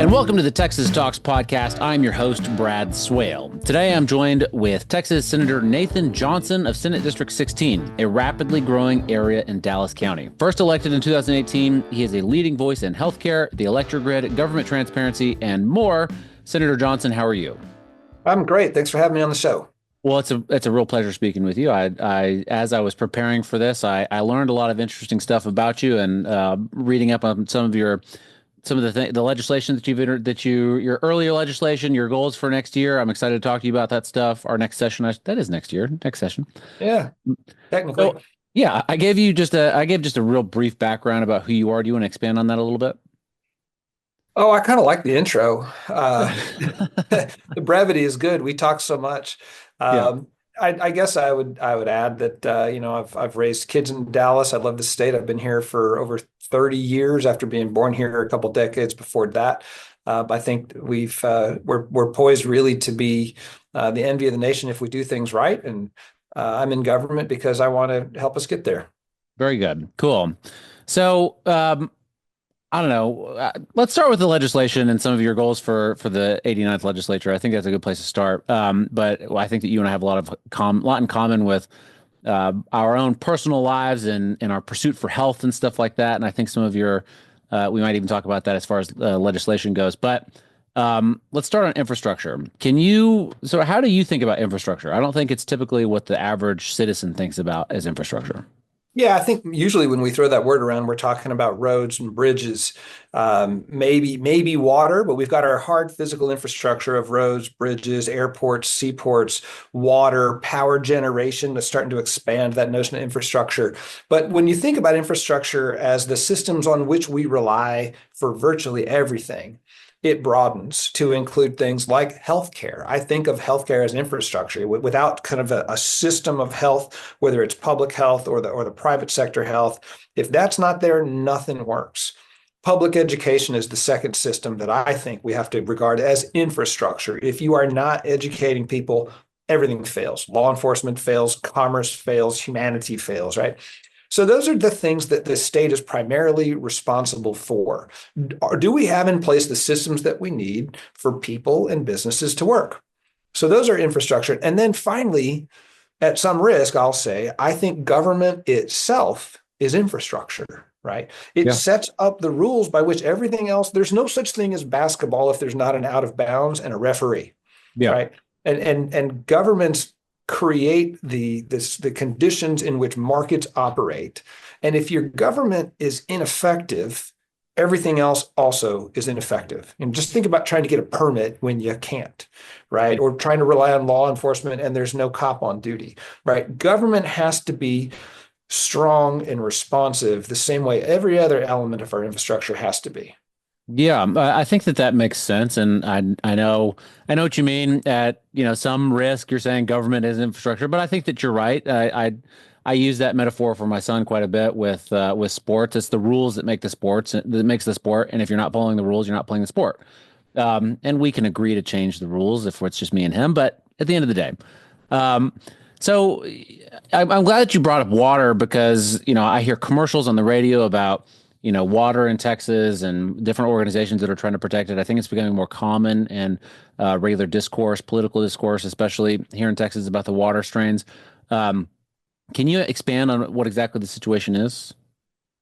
And welcome to the Texas Talks podcast. I'm your host, Brad Swale. Today I'm joined with Texas Senator Nathan Johnson of Senate District 16, a rapidly growing area in Dallas County. First elected in 2018, he is a leading voice in healthcare, the electric grid, government transparency, and more. Senator Johnson, how are you? I'm great. Thanks for having me on the show. Well, it's a real pleasure speaking with you. I as I was preparing for this, I learned a lot of interesting stuff about you and reading up on some of the legislation that you've entered, your earlier legislation, your goals for next year. I'm excited to talk to you about that stuff. Our next session, that is next year, next session. Yeah, technically. So, yeah, I gave just a real brief background about who you are. Do you want to expand on that a little bit? Oh, I kind of like the intro. The brevity is good. We talk so much. Yeah. I guess I would add that I've raised kids in Dallas. I love the state. I've been here for over 30 years after being born here a couple decades before that. I think we're poised really to be the envy of the nation if we do things right. And I'm in government because I want to help us get there. Very good. Cool. So, I don't know. Let's start with the legislation and some of your goals for the 89th legislature. I think that's a good place to start. But I think that you and I have a lot in common with our own personal lives and our pursuit for health and stuff like that. And I think some of your we might even talk about that as far as legislation goes. But let's start on infrastructure. So how do you think about infrastructure? I don't think it's typically what the average citizen thinks about as infrastructure. Yeah, I think usually when we throw that word around, we're talking about roads and bridges, maybe water, but we've got our hard physical infrastructure of roads, bridges, airports, seaports, water, power generation that's starting to expand that notion of infrastructure. But when you think about infrastructure as the systems on which we rely for virtually everything, it broadens to include things like healthcare. I think of healthcare as infrastructure. Without kind of a system of health, whether it's public health or the private sector health, if that's not there, nothing works. Public education is the second system that I think we have to regard as infrastructure. If you are not educating people, everything fails. Law enforcement fails, commerce fails, humanity fails, right? So those are the things that the state is primarily responsible for. Do we have in place the systems that we need for people and businesses to work? So those are infrastructure. And then finally, at some risk, I'll say, I think government itself is infrastructure, right? It sets up the rules by which everything else, there's no such thing as basketball if there's not an out of bounds and a referee, right? And governments create the conditions in which markets operate. And if your government is ineffective, everything else also is ineffective. And just think about trying to get a permit when you can't, right? Or trying to rely on law enforcement and there's no cop on duty, right? Government has to be strong and responsive the same way every other element of our infrastructure has to be. Yeah, I think that makes sense, and I know what you mean. At some risk, you're saying government is infrastructure, but I think that you're right. I use that metaphor for my son quite a bit with sports. It's the rules that make the sport, and if you're not following the rules, you're not playing the sport. And we can agree to change the rules if it's just me and him, but at the end of the day, so I'm glad that you brought up water because I hear commercials on the radio about water in Texas and different organizations that are trying to protect it. I think it's becoming more common in regular discourse, political discourse, especially here in Texas about the water strains. Can you expand on what exactly the situation is?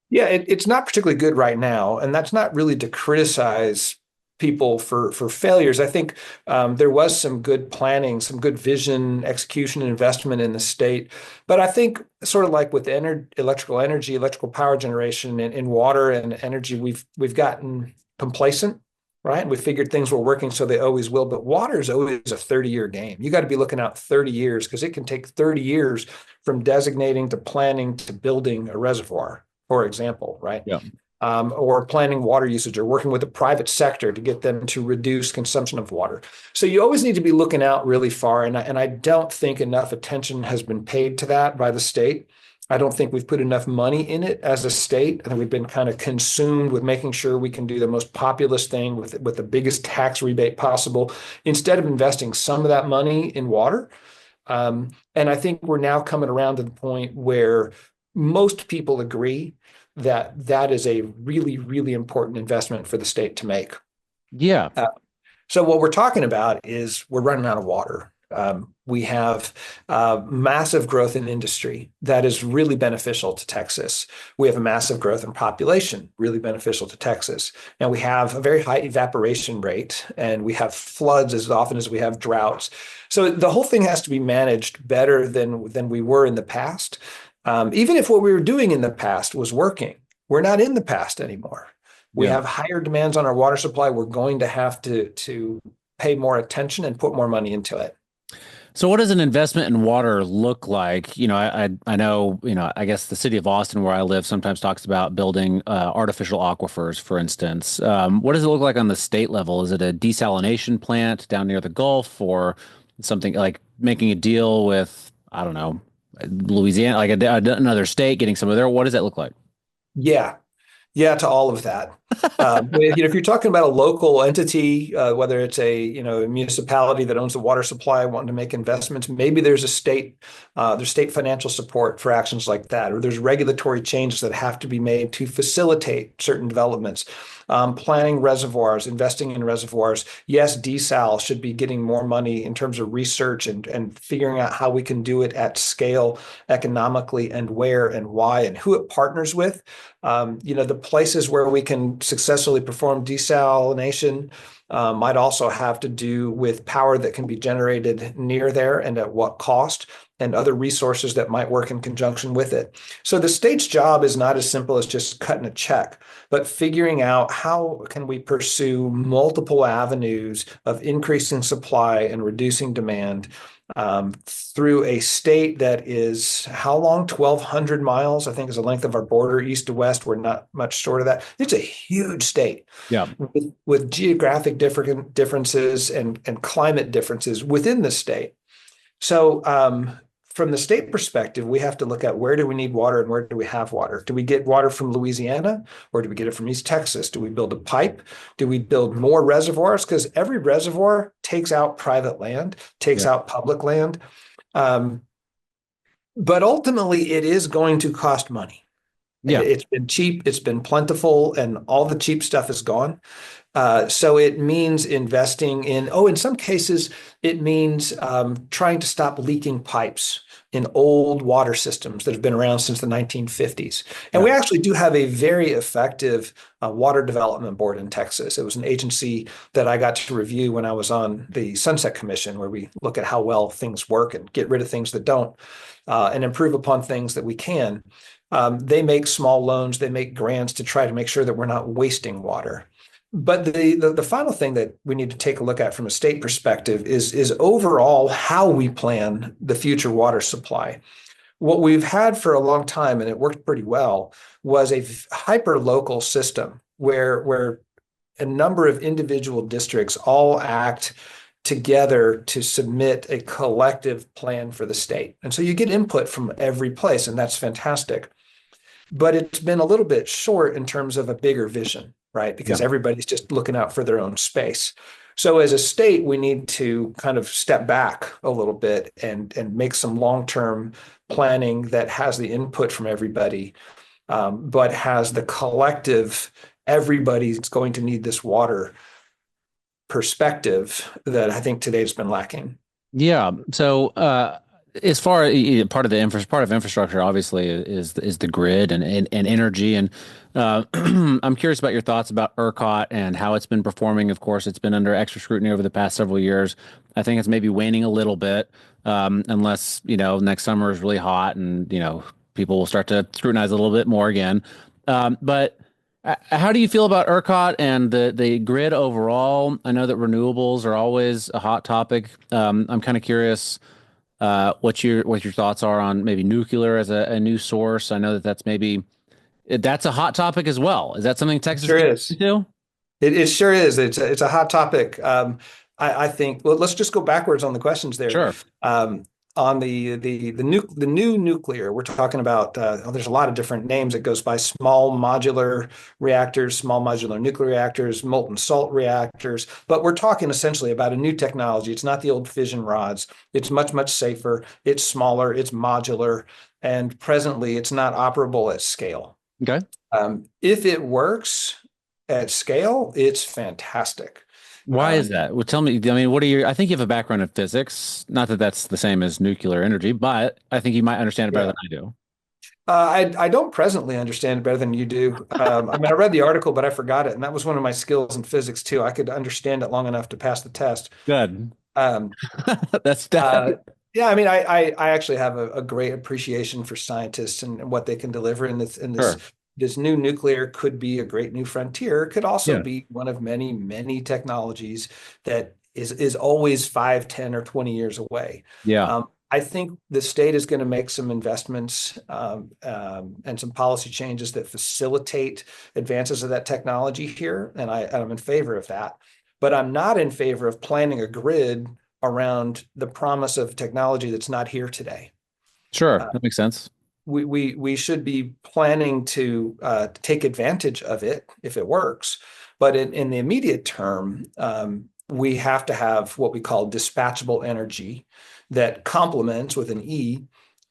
Yeah, it's not particularly good right now. And that's not really to criticize people for failures. I think there was some good planning, some good vision, execution, and investment in the state. But I think sort of like with electrical energy, electrical power generation, and water and energy, we've gotten complacent, right? We figured things were working, so they always will. But water is always a 30-year game. You got to be looking out 30 years because it can take 30 years from designating to planning to building a reservoir, for example, right? Yeah. Or planning water usage or working with the private sector to get them to reduce consumption of water. So you always need to be looking out really far. And I don't think enough attention has been paid to that by the state. I don't think we've put enough money in it as a state. I think we've been kind of consumed with making sure we can do the most populous thing with the biggest tax rebate possible instead of investing some of that money in water. And I think we're now coming around to the point where most people agree that is a really, really important investment for the state to make. Yeah. So what we're talking about is we're running out of water. We have massive growth in industry that is really beneficial to Texas. We have a massive growth in population, really beneficial to Texas. And we have a very high evaporation rate, and we have floods as often as we have droughts. So the whole thing has to be managed better than we were in the past. Even if what we were doing in the past was working, we're not in the past anymore. We Yeah. have higher demands on our water supply. We're going to have to pay more attention and put more money into it. So what does an investment in water look like? I know, I guess the city of Austin where I live sometimes talks about building artificial aquifers, for instance. What does it look like on the state level? Is it a desalination plant down near the Gulf or something like making a deal with, I don't know, Louisiana, like another state getting some of their, what does that look like? Yeah, yeah, to all of that. If you're talking about a local entity, whether it's a municipality that owns the water supply wanting to make investments, maybe there's there's state financial support for actions like that, or there's regulatory changes that have to be made to facilitate certain developments. Planning reservoirs, investing in reservoirs. Yes, desal should be getting more money in terms of research and figuring out how we can do it at scale economically and where and why and who it partners with. The places where we can successfully perform desalination might also have to do with power that can be generated near there and at what cost, and other resources that might work in conjunction with it. So the state's job is not as simple as just cutting a check, but figuring out how can we pursue multiple avenues of increasing supply and reducing demand through a state that is how long? 1,200 miles, I think, is the length of our border, east to west. We're not much short of that. It's a huge state Yeah. with geographic differences and climate differences within the state. So, from the state perspective, we have to look at where do we need water and where do we have water? Do we get water from Louisiana or do we get it from East Texas? Do we build a pipe? Do we build more reservoirs? Because every reservoir takes out private land, takes Yeah. out public land. Um, but ultimately, it is going to cost money. Yeah. It's been cheap, it's been plentiful, and all the cheap stuff is gone. So it means investing in some cases, it means trying to stop leaking pipes in old water systems that have been around since the 1950s. And Yeah. we actually do have a very effective water development board in Texas. It was an agency that I got to review when I was on the Sunset Commission, where we look at how well things work and get rid of things that don't, and improve upon things that we can. They make small loans, they make grants to try to make sure that we're not wasting water. But the final thing that we need to take a look at from a state perspective is overall how we plan the future water supply. What we've had for a long time, and it worked pretty well, was a hyper local system where a number of individual districts all act together to submit a collective plan for the state. And so you get input from every place, and that's fantastic. But it's been a little bit short in terms of a bigger vision, right? Yeah. Because everybody's just looking out for their own space. So as a state, we need to kind of step back a little bit and make some long-term planning that has the input from everybody, but has the collective, everybody's going to need this water perspective that I think today's been lacking. Yeah. So, as far part of the part of infrastructure, obviously, is the grid and energy. And I'm curious about your thoughts about ERCOT and how it's been performing. Of course, it's been under extra scrutiny over the past several years. I think it's maybe waning a little bit, unless next summer is really hot and people will start to scrutinize a little bit more again. But how do you feel about ERCOT and the grid overall? I know that renewables are always a hot topic. I'm kind of curious what your thoughts are on maybe nuclear as a new source. I know that that's a hot topic as well. Is that something Texas Sure can is. do? It sure is. It's a hot topic. I think. Well, let's just go backwards on the questions there. Sure. On the new nuclear, we're talking about. There's a lot of different names. It goes by small modular reactors, small modular nuclear reactors, molten salt reactors. But we're talking essentially about a new technology. It's not the old fission rods. It's much safer. It's smaller. It's modular, and presently, it's not operable at scale. Okay. If it works at scale, it's fantastic. Why is that? Well, tell me, I mean, what are your, I think you have a background in physics. Not that that's the same as nuclear energy, but I think you might understand it better Yeah. than I do. I don't presently understand it better than you do. I mean, I read the article, but I forgot it, and that was one of my skills in physics too. I could understand it long enough to pass the test. Good. Um, That's that. uh, yeah, I mean, I actually have a great appreciation for scientists and what they can deliver in Sure. this new nuclear could be a great new frontier. It could also Yeah. be one of many technologies that is always 5, 10, or 20 years away. Yeah. I think the state is going to make some investments and some policy changes that facilitate advances of that technology here, and I'm in favor of that. But I'm not in favor of planning a grid around the promise of technology that's not here today. Sure. Uh, That makes sense. we should be planning to take advantage of it if it works. But in the immediate term, we have to have what we call dispatchable energy that complements with an E,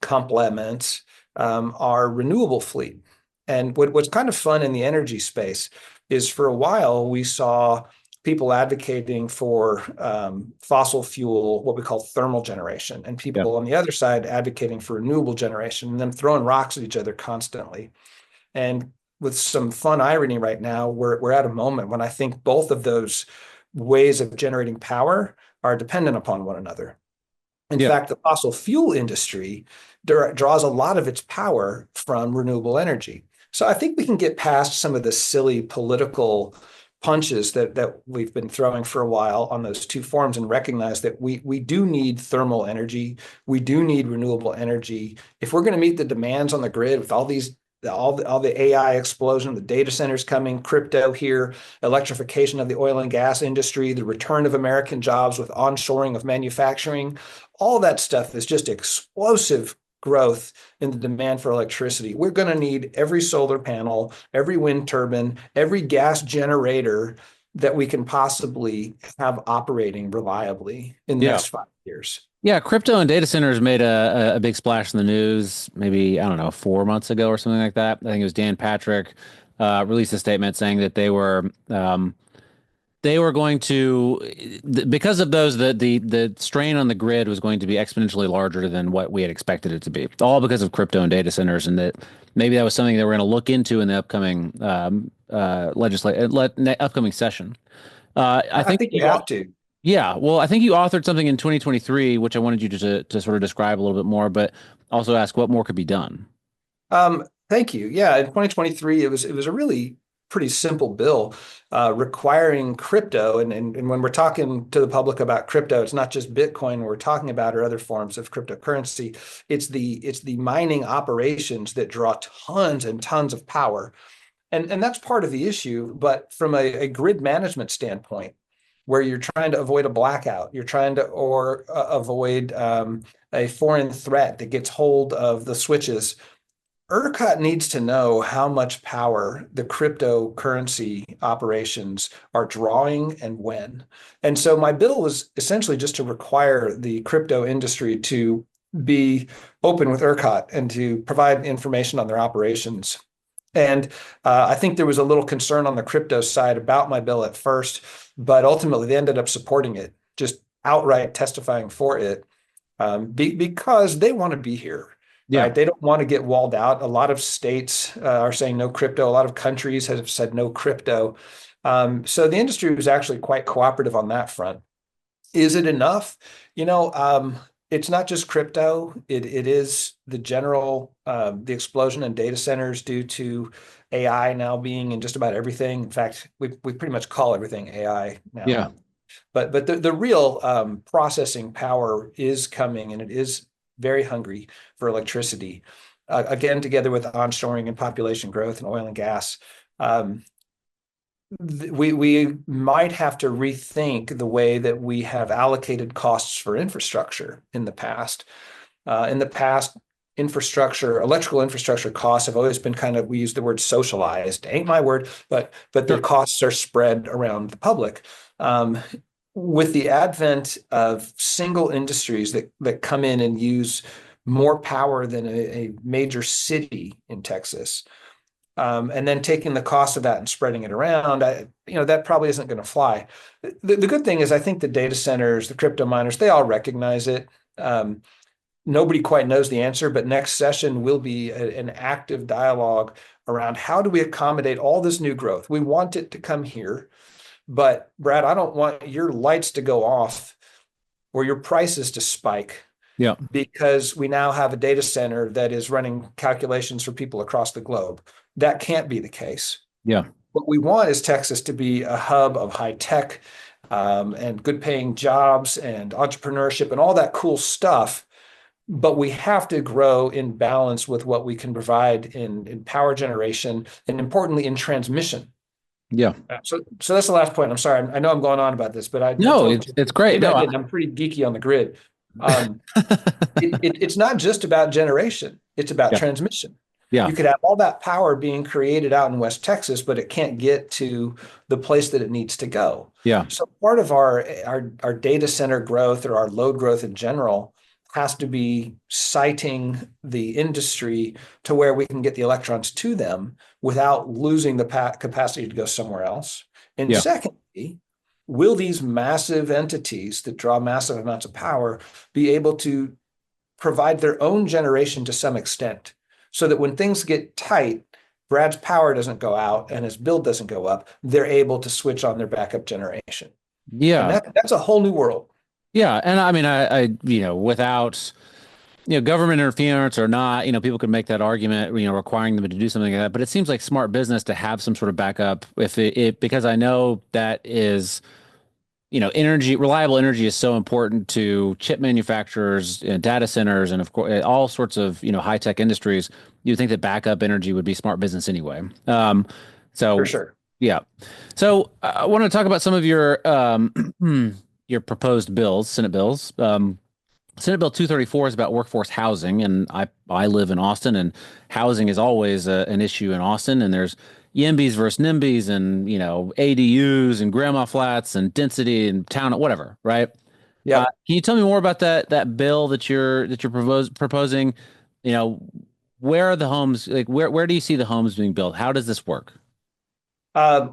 complements our renewable fleet. And what's kind of fun in the energy space is for a while we saw people advocating for fossil fuel, what we call thermal generation, and Yeah. people on the other side advocating for renewable generation, and them throwing rocks at each other constantly. And with some fun irony right now, we're at a moment when I think both of those ways of generating power are dependent upon one another. In Yeah. fact, the fossil fuel industry draws a lot of its power from renewable energy. So I think we can get past some of the silly political punches that we've been throwing for a while on those two forms and recognize that we do need thermal energy. We do need renewable energy. If we're going to meet the demands on the grid with all the AI explosion, the data centers coming, crypto here, electrification of the oil and gas industry, the return of American jobs with onshoring of manufacturing, all that stuff is just explosive growth in the demand for electricity. We're going to need every solar panel, every wind turbine, every gas generator that we can possibly have operating reliably in the Yeah. next 5 years. Yeah, crypto and data centers made a big splash in the news maybe, I don't know, 4 months ago or something like that. I think it was Dan Patrick released a statement saying that they were going to because of those the strain on the grid was going to be exponentially larger than what we had expected it to be, all because of crypto and data centers, and that maybe that was something that we're going to look into in the upcoming upcoming session. I I think think we you have to. yeah, well, I think you authored something in 2023, which I wanted you to sort of describe a little bit more, but also ask what more could be done. Thank you. Yeah, in 2023, it was a really pretty simple bill requiring crypto. And when we're talking to the public about crypto, it's not just Bitcoin we're talking about or other forms of cryptocurrency. It's the mining operations that draw tons and tons of power. And that's part of the issue. But from a grid management standpoint, where you're trying to avoid a blackout, you're trying to or avoid a foreign threat that gets hold of the switches. ERCOT needs to know how much power the cryptocurrency operations are drawing and when. And so my bill was essentially just to require the crypto industry to be open with ERCOT and to provide information on their operations. And I think there was a little concern on the crypto side about my bill at first, but ultimately they ended up supporting it, just outright testifying for it because they want to be here, Yeah. right? They don't want to get walled out. A lot of states are saying no crypto. A lot of countries have said no crypto. So the industry was actually quite cooperative on that front. Is it enough? It's not just crypto. It is the general the explosion in data centers due to AI now being in just about everything. In fact, we pretty much call everything AI Yeah. now. But the real processing power is coming, and it is very hungry for electricity. Again, together with onshoring and population growth and oil and gas, um, we might have to rethink the way that we have allocated costs for infrastructure in the past. Infrastructure, electrical infrastructure costs have always been kind of, we use the word socialized. Ain't my word, but the Sure. costs are spread around the public. Um, with the advent of single industries that come in and use more power than a major city in Texas, and then taking the cost of that and spreading it around, that probably isn't going to fly. The good thing is I think the data centers, the crypto miners, they all recognize it. Nobody quite knows the answer, but next session will be an active dialogue around how do we accommodate all this new growth. We want it to come here, but Brad, I don't want your lights to go off or your prices to spike Yeah. because we now have a data center that is running calculations for people across the globe. That can't be the case. Yeah. What we want is Texas to be a hub of high tech, and good paying jobs and entrepreneurship and all that cool stuff. But we have to grow in balance with what we can provide in power generation and importantly in transmission. Yeah. So that's the last point. I'm sorry. I know I'm going on about this, but I No, told you, it's great. maybe I No, didn't. I'm pretty geeky on the grid. Um, it's not just about generation. It's about yeah. transmission. Yeah. You could have all that power being created out in West Texas, but it can't get to the place that it needs to go. Yeah. So part of our data center growth or our load growth in general has to be siting the industry to where we can get the electrons to them without losing the capacity to go somewhere else. And Yeah. secondly, will these massive entities that draw massive amounts of power be able to provide their own generation to some extent so that when things get tight, Brad's power doesn't go out and his bill doesn't go up, they're able to switch on their backup generation. And Yeah. that's a whole new world. Yeah. And I mean, without, government interference or not, people could make that argument, requiring them to do something like that. But it seems like smart business to have some sort of backup because I know that is, reliable energy is so important to chip manufacturers and data centers and of course all sorts of, high tech industries. You'd think that backup energy would be smart business anyway. For So sure. yeah. So I want to talk about some of your your proposed bills, Senate bills. Senate Bill 234 is about workforce housing, and I live in Austin, and housing is always an issue in Austin. And there's YIMBYs versus NIMBYs, and ADUs and grandma flats and density and town, whatever, right? Yep. Can you tell me more about that bill that you're proposing? You know, where are the homes? Like, where do you see the homes being built? How does this work? Uh,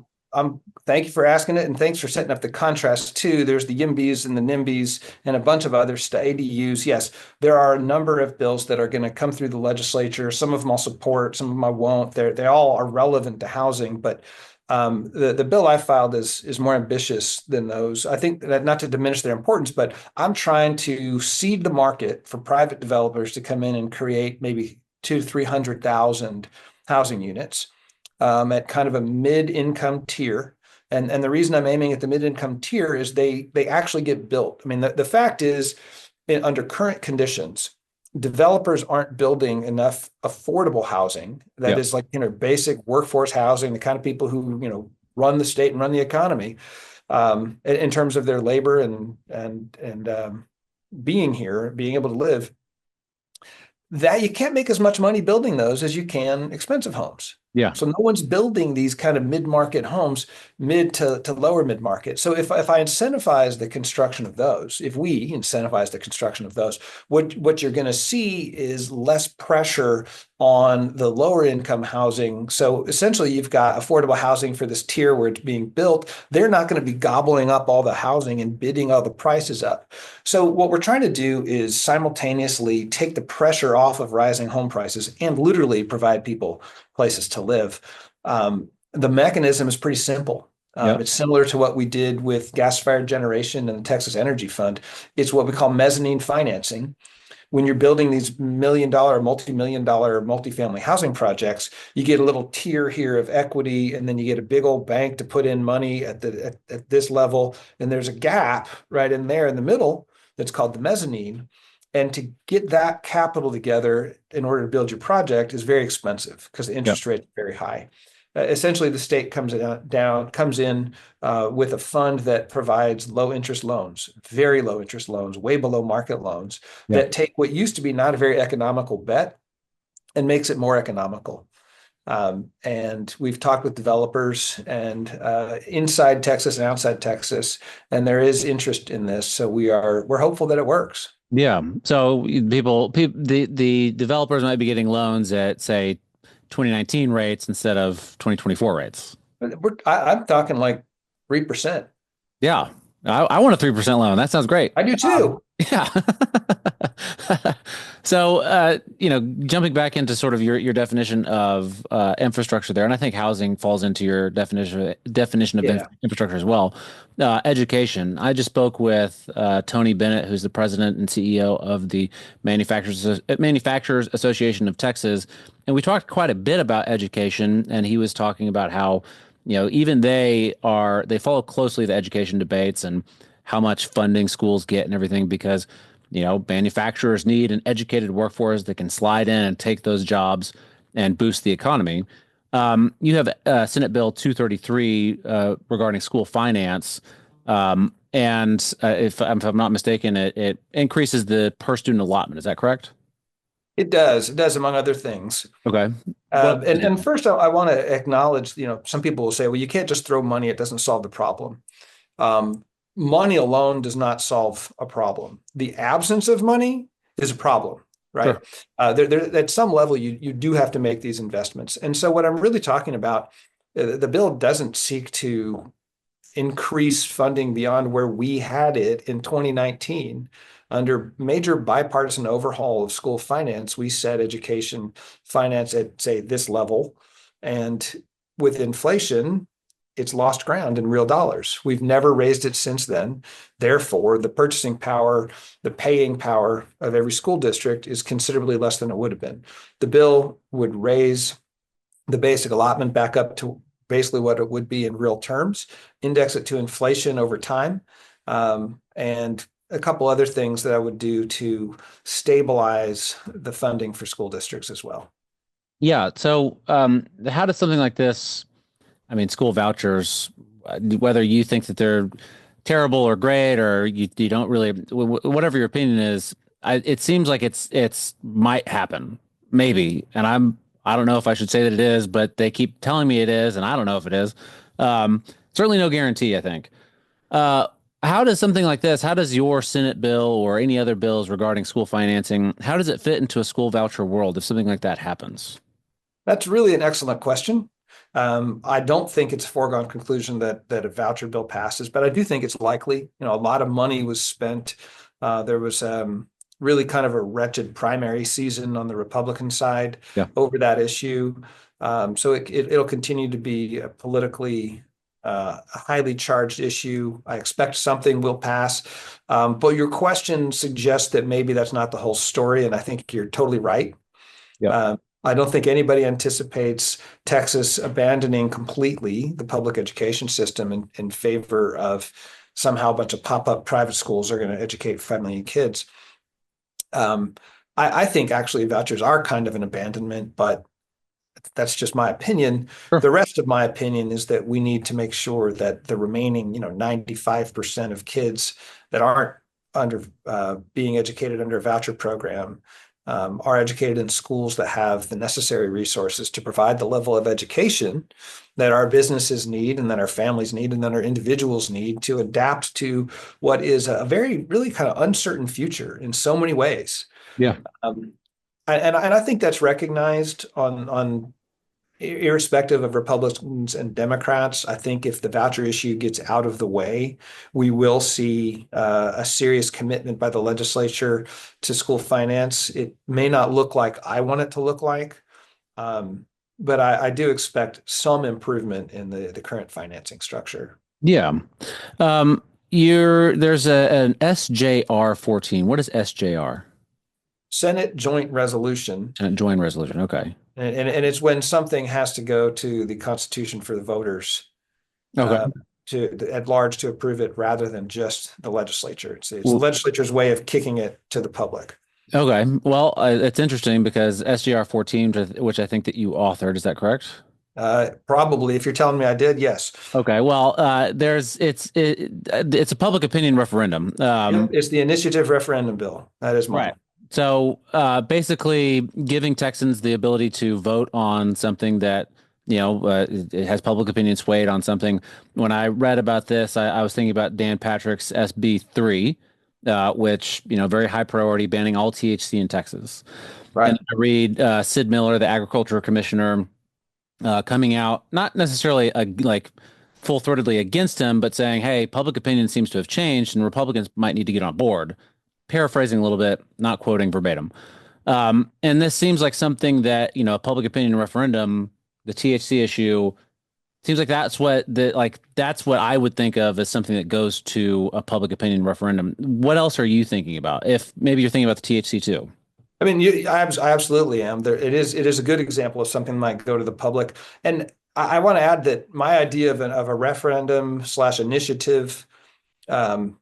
Thank you for asking it, and thanks for setting up the contrast too. There's the YIMBYs and the NIMBYs and a bunch of other ADUs. Yes, there are a number of bills that are going to come through the legislature. Some of them I'll support, some of them I won't. They all are relevant to housing, but the bill I filed is more ambitious than those. I think that not to diminish their importance, but I'm trying to seed the market for private developers to come in and create maybe 200,000 to 300,000 housing units at kind of a mid-income tier. And the reason I'm aiming at the mid-income tier is they actually get built. I mean, the fact is, under current conditions, developers aren't building enough affordable housing that Yeah. is like, basic workforce housing, the kind of people who, run the state and run the economy, in terms of their labor and being here, being able to live. That you can't make as much money building those as you can expensive homes. Yeah. So no one's building these kind of mid-market homes, mid to lower mid-market. So if I incentivize the construction of those, if we incentivize the construction of those, what you're going to see is less pressure on the lower income housing. So essentially you've got affordable housing for this tier where it's being built. They're not going to be gobbling up all the housing and bidding all the prices up. So what we're trying to do is simultaneously take the pressure off of rising home prices and literally provide people places to live. The mechanism is pretty simple. Yeah. It's similar to what we did with gas-fired generation and the Texas Energy Fund. It's what we call mezzanine financing. When you're building these $1 million, multi-million-dollar multifamily housing projects, you get a little tier here of equity, and then you get a big old bank to put in money at this level, and there's a gap right in there in the middle that's called the mezzanine. And to get that capital together in order to build your project is very expensive because the interest rate is very high. Essentially, the state comes in with a fund that provides low interest loans, very low interest loans, way below market loans that take what used to be not a very economical bet and makes it more economical. And we've talked with developers and inside Texas and outside Texas, and there is interest in this. So we're hopeful that it works. Yeah. So the developers might be getting loans at say 2019 rates instead of 2024 rates. I'm talking like 3%. Yeah. I want a 3% loan. That sounds great. I do too. Yeah. So, jumping back into sort of your definition of infrastructure there, and I think housing falls into your definition of Yeah. infrastructure as well. Education. I just spoke with Tony Bennett, who's the president and CEO of the Manufacturers Association of Texas, and we talked quite a bit about education, and he was talking about how, even they follow closely the education debates and how much funding schools get and everything because manufacturers need an educated workforce that can slide in and take those jobs and boost the economy. You have Senate Bill 233 regarding school finance. And if I'm not mistaken, it increases the per student allotment. Is that correct? It does. It does, among other things. Okay. And first, I want to acknowledge, some people will say, well, you can't just throw money. It doesn't solve the problem. Money alone does not solve a problem. The absence of money is a problem, right? Sure. At some level, you do have to make these investments. And so what I'm really talking about, the bill doesn't seek to increase funding beyond where we had it in 2019. Under major bipartisan overhaul of school finance, we set education finance at, say, this level. And with inflation, it's lost ground in real dollars. We've never raised it since then. Therefore, the purchasing power, the paying power of every school district is considerably less than it would have been. The bill would raise the basic allotment back up to basically what it would be in real terms, index it to inflation over time, and a couple other things that I would do to stabilize the funding for school districts as well. Yeah. So, how does something like this? I mean, school vouchers, whether you think that they're terrible or great, or you don't really, whatever your opinion is, it seems like it's might happen, maybe. And I don't know if I should say that it is, but they keep telling me it is, and I don't know if it is. Certainly no guarantee, I think. Uh, how does something like this, how does your Senate bill or any other bills regarding school financing, how does it fit into a school voucher world if something like that happens? That's really an excellent question. I don't think it's a foregone conclusion that a voucher bill passes, but I do think it's likely. A lot of money was spent. There was really kind of a wretched primary season on the Republican side Yeah. over that issue. So it'll continue to be a politically a highly charged issue. I expect something will pass. But your question suggests that maybe that's not the whole story, and I think you're totally right. Yeah. I don't think anybody anticipates Texas abandoning completely the public education system in favor of somehow a bunch of pop-up private schools are going to educate friendly kids. I think actually vouchers are kind of an abandonment, but that's just my opinion. Sure. The rest of my opinion is that we need to make sure that the remaining, 95% of kids that aren't under being educated under a voucher program are educated in schools that have the necessary resources to provide the level of education that our businesses need and that our families need and that our individuals need to adapt to what is a very really kind of uncertain future in so many ways. Yeah. And I think that's recognized on irrespective of Republicans and Democrats. I think if the voucher issue gets out of the way, we will see a serious commitment by the legislature to school finance. It may not look like I want it to look like, but I do expect some improvement in the current financing structure. Yeah. There's an SJR 14. What is SJR? Senate Joint Resolution. Joint resolution. Okay. And it's when something has to go to the Constitution for the voters Okay. At large to approve it rather than just the legislature. It's the Well, legislature's way of kicking it to the public. okay. Well, it's interesting because SGR 14, which I think that you authored, is that correct? Probably, if you're telling me I did, yes. Okay. Well, it's a public opinion referendum. Yep, it's the initiative referendum bill. That is mine. Right. So basically, giving Texans the ability to vote on something that, it has public opinion swayed on something. When I read about this, I was thinking about Dan Patrick's SB 3, which, very high priority, banning all THC in Texas. And Right. I read Sid Miller, the agriculture commissioner, coming out, not necessarily like full-throatedly against him, but saying, hey, public opinion seems to have changed and Republicans might need to get on board. Paraphrasing a little bit, not quoting verbatim. And this seems like something that, a public opinion referendum, the THC issue, seems like that's what I would think of as something that goes to a public opinion referendum. What else are you thinking about? If maybe you're thinking about the THC too. I mean, I absolutely am. It is a good example of something that might go to the public. And I want to add that my idea of a referendum slash initiative um,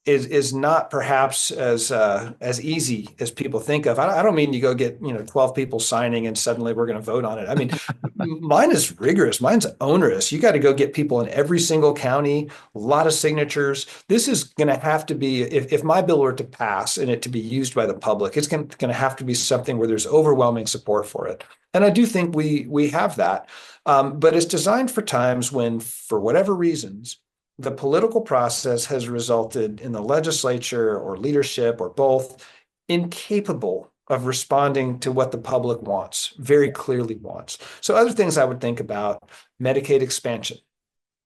is not perhaps as easy as people think of. I don't mean you go get 12 people signing and suddenly we're going to vote on it. I mean, mine is rigorous. Mine's onerous. You got to go get people in every single county, a lot of signatures. This is going to have to be if my bill were to pass and it to be used by the public, it's going to have to be something where there's overwhelming support for it. And I do think we have that, but it's designed for times when, for whatever reasons, the political process has resulted in the legislature or leadership or both incapable of responding to what the public wants, very clearly wants. So other things I would think about: Medicaid expansion.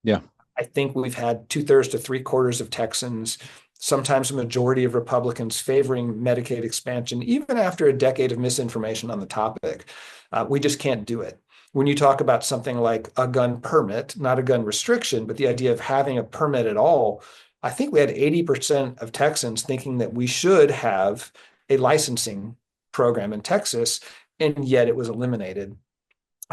Yeah. I think we've had 2/3 to 3/4 of Texans, sometimes a majority of Republicans favoring Medicaid expansion, even after a decade of misinformation on the topic. We just can't do it. When you talk about something like a gun permit, not a gun restriction, but the idea of having a permit at all, I think we had 80% of Texans thinking that we should have a licensing program in Texas, and yet it was eliminated.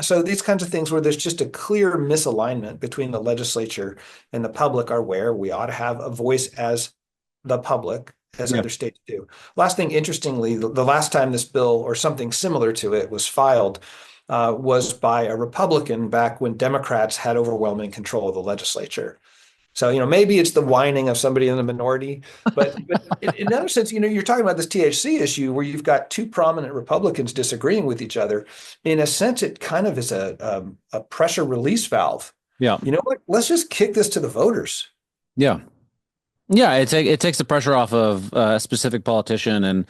So these kinds of things where there's just a clear misalignment between the legislature and the public are where we ought to have a voice as the public, as Yeah. other states do. Last thing, interestingly, the last time this bill or something similar to it was filed was by a Republican back when Democrats had overwhelming control of the legislature. So, maybe it's the whining of somebody in the minority, but in another sense, you're talking about this THC issue where you've got two prominent Republicans disagreeing with each other. In a sense, it kind of is a pressure release valve. Yeah. You know what? Let's just kick this to the voters. Yeah. Yeah, it takes the pressure off of a specific politician and,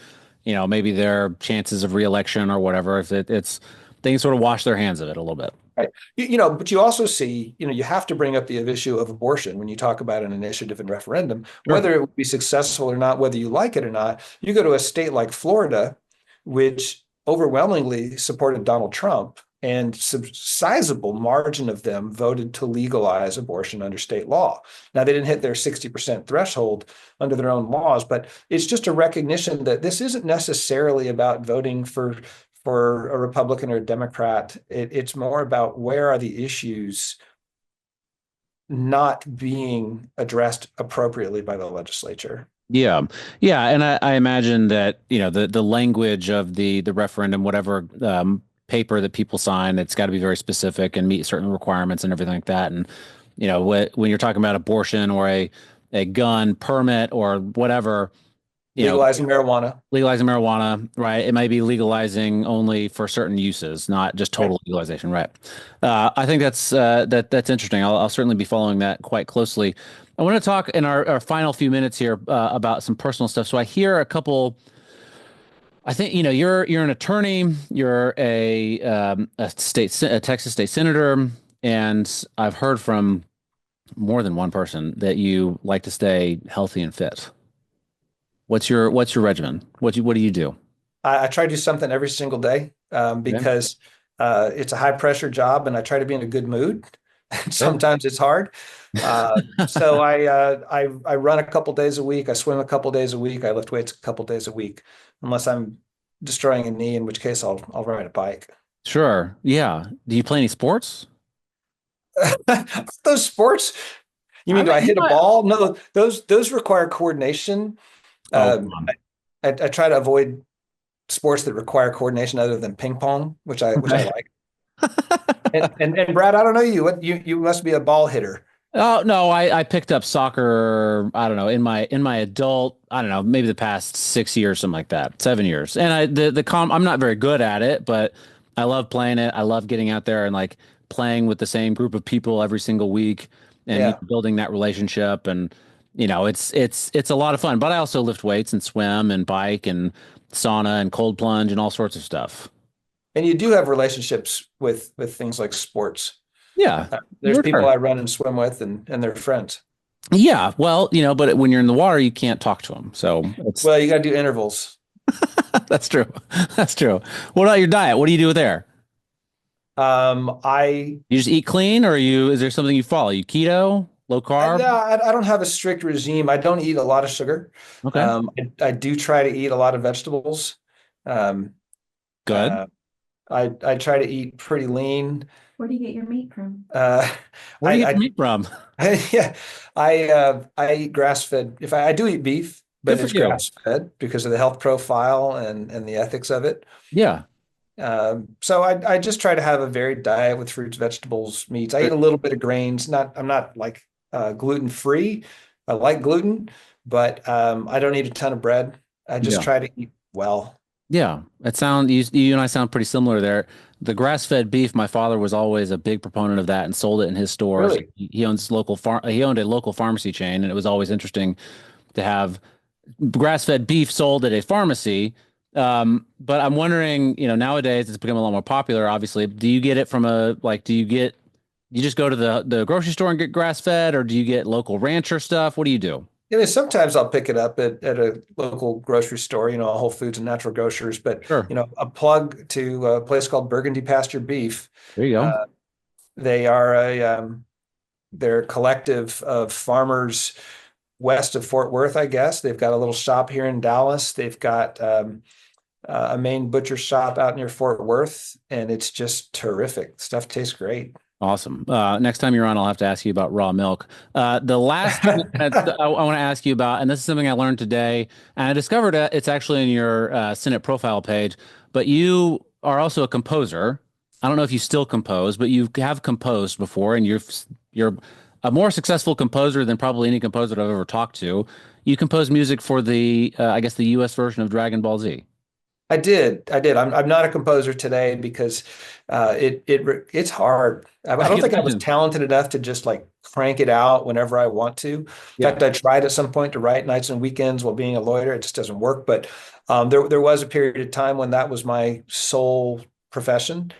maybe their chances of reelection or whatever. If it's they can sort of wash their hands of it a little bit. Right. But you also see, you have to bring up the issue of abortion when you talk about an initiative and referendum, Sure. whether it would be successful or not, whether you like it or not. You go to a state like Florida, which overwhelmingly supported Donald Trump, and sizable margin of them voted to legalize abortion under state law. Now, they didn't hit their 60% threshold under their own laws, but it's just a recognition that this isn't necessarily about voting for a Republican or a Democrat. It's more about where are the issues not being addressed appropriately by the legislature. Yeah. Yeah. And I imagine that, the language of the referendum, whatever paper that people sign, it's got to be very specific and meet certain requirements and everything like that. And, when you're talking about abortion or a gun permit or whatever, Legalizing marijuana. legalizing marijuana, right? It might be legalizing only for certain uses, not just Right. total legalization, right? I think that's interesting. I'll certainly be following that quite closely. I want to talk in our final few minutes here about some personal stuff. So I hear a couple. I think you're an attorney. You're a Texas state senator, and I've heard from more than one person that you like to stay healthy and fit. What's your regimen? What do you do? I try to do something every single day Okay. because it's a high pressure job and I try to be in a good mood. Okay. Sometimes it's hard. So I run a couple days a week. I swim a couple days a week. I lift weights a couple days a week, unless I'm destroying a knee, in which case I'll ride a bike. Sure. Yeah. Do you play any sports? Those sports, you I mean do mean, I hit a ball? No, those require coordination. oh, Um, come on. I try to avoid sports that require coordination other than ping pong, which I Okay. like. And Brad, I don't know you. You must be a ball hitter. Oh no, I picked up soccer, I don't know, in my adult, I don't know, maybe the past 6 years, something like that, 7 years. And I'm not very good at it, but I love playing it. I love getting out there and like playing with the same group of people every single week and Yeah. building that relationship. And it's a lot of fun. But I also lift weights and swim and bike and sauna and cold plunge and all sorts of stuff. And you do have relationships with things like sports. Yeah, There's for people sure. I run and swim with, and they're friends. Yeah, well, but when you're in the water, you can't talk to them. So it's Well, you got to do intervals. that's true. That's true. What about your diet? What do you do there? I You just eat clean, or is there something you follow? You keto, low carb? no, I don't have a strict regime. I don't eat a lot of sugar. Okay, I do try to eat a lot of vegetables. Um, good. uh, I try to eat pretty lean. Where do you get your meat from? Uh, Where do you get your meat from? yeah, I eat grass fed. If I do eat beef, Good but for it's you. grass fed because of the health profile and the ethics of it. Yeah. So I just try to have a varied diet with fruits, vegetables, meats. I eat a little bit of grains. I'm not like gluten free. I like gluten, but I don't eat a ton of bread. I just Yeah. try to eat well. Yeah. You and I sound pretty similar there. The grass-fed beef, my father was always a big proponent of that and sold it in his stores. Really? He owns local farm. He owned a local pharmacy chain, and it was always interesting to have grass-fed beef sold at a pharmacy. But I'm wondering, nowadays it's become a lot more popular, obviously. Do you get it from you just go to the grocery store and get grass-fed, or do you get local rancher stuff? What do you do? Sometimes I'll pick it up at a local grocery store, a Whole Foods and Natural Grocers, but Sure. a plug to a place called Burgundy Pasture Beef. There you go. Uh, they are they're a collective of farmers west of Fort Worth, I guess. They've got a little shop here in Dallas. They've got a main butcher shop out near Fort Worth, and it's just terrific. Stuff tastes great. Awesome. Next time you're on, I'll have to ask you about raw milk. The last thing that I want to ask you about, and this is something I learned today, and I discovered it's actually in your Senate profile page, but you are also a composer. I don't know if you still compose, but you have composed before, and you're a more successful composer than probably any composer that I've ever talked to. You compose music for I guess, the U.S. version of Dragon Ball Z. I did. I'm not a composer today because it's hard. I I don't can think I was imagine. talented enough to just like crank it out whenever I want to. In Yeah. fact, I tried at some point to write nights and weekends while being a lawyer. It just doesn't work. But there was a period of time when that was my sole profession.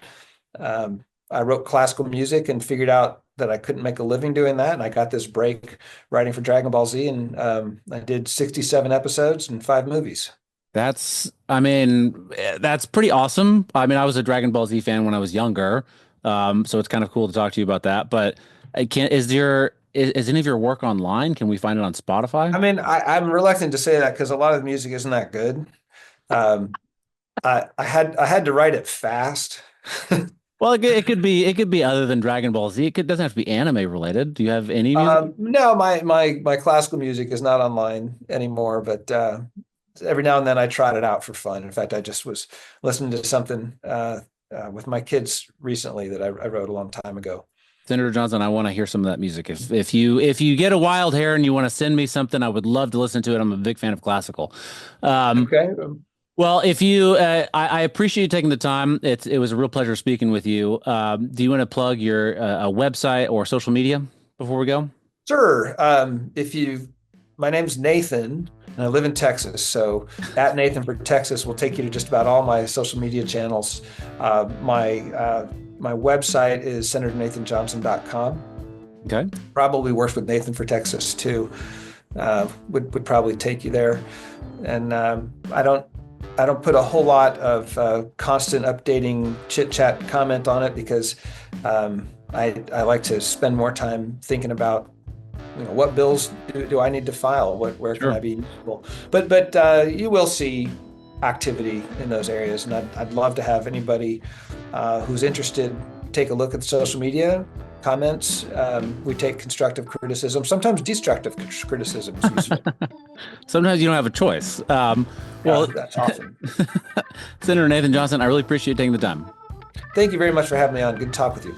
I wrote classical music and figured out that I couldn't make a living doing that, and I got this break writing for Dragon Ball Z, and I did 67 episodes and 5 movies. I mean, that's pretty awesome. I mean, I was a Dragon Ball Z fan when I was younger, so it's kind of cool to talk to you about that. But I can't. Is any of your work online? Can we find it on Spotify? I mean, I'm reluctant to say that because a lot of the music isn't that good. Um, I had to write it fast. Well, it could be other than Dragon Ball Z. Doesn't have to be anime related. Do you have any music? No, my classical music is not online anymore, but every now and then I trot it out for fun. In fact, I just was listening to something with my kids recently that I wrote a long time ago. Senator Johnson, I want to hear some of that music. If you get a wild hair and you want to send me something, I would love to listen to it. I'm a big fan of classical. Um, Okay. well, if you, I appreciate you taking the time. It was a real pleasure speaking with you. Do you want to plug your a website or social media before we go? Sure. My name's Nathan, and I live in Texas. So at Nathan for Texas will take you to just about all my social media channels. My website is senatornathanjohnson.com. Okay. Probably works with Nathan for Texas too. Would probably take you there. And I don't put a whole lot of constant updating chit chat comment on it because I like to spend more time thinking about what bills do I need to file? Where can Sure. I be useful? But you will see activity in those areas, and I'd love to have anybody who's interested take a look at the social media comments. We take constructive criticism, sometimes destructive criticism is useful. Sometimes you don't have a choice. Well, That's awesome. Senator Nathan Johnson, I really appreciate you taking the time. Thank you very much for having me on. Good to talk with you.